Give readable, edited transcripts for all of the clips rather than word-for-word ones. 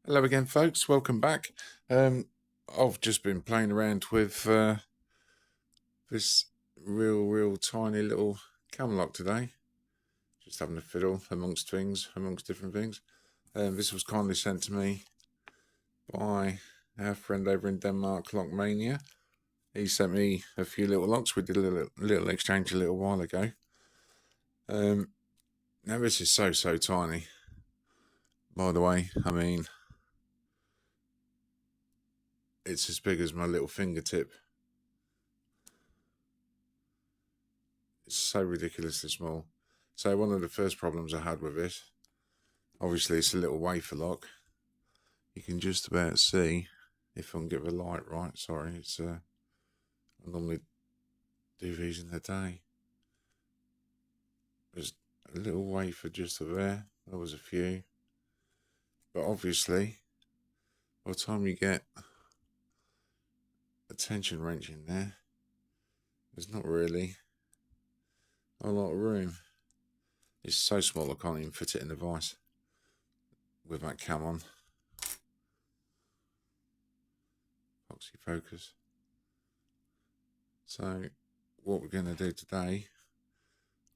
Hello again, folks. Welcome back. I've just been playing around with this real tiny little cam lock today. Just having a fiddle amongst different things. This was kindly sent to me by our friend over in Denmark, LockMania. He sent me a few little locks. We did a little exchange a little while ago. Now this is so tiny. By the way, I mean, it's as big as my little fingertip. It's so ridiculously small. So one of the first problems I had with this, obviously it's a little wafer lock. You can just about see, if I can get the light right, sorry, it's I normally do these in the day. There's a little wafer just there, there was a few. But obviously, by the time you get a tension wrench in there, there's not really a lot of room. It's so small I can't even fit it in the vise with that cam on. Epoxy focus. So what we're going to do today,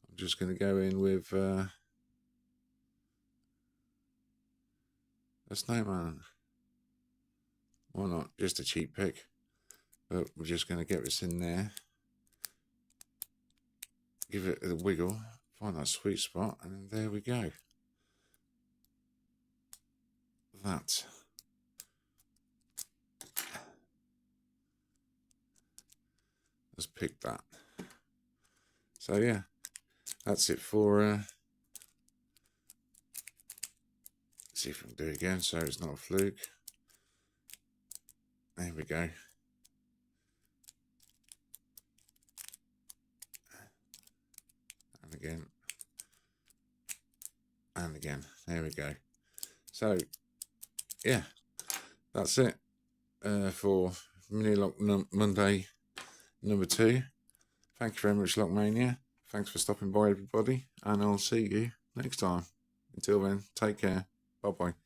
I'm just going to go in with a snowman. Why not? Just a cheap pick. But we're just going to get this in there, give it a wiggle, find that sweet spot, and there we go. That. Let's pick that. So yeah, that's it for see if I can do it again so it's not a fluke. There we go. And again. And again. There we go. So yeah, that's it for Mini Lock Monday number 2. Thank you very much, LockMania. Thanks for stopping by, everybody, and I'll see you next time. Until then, take care. Bye-bye.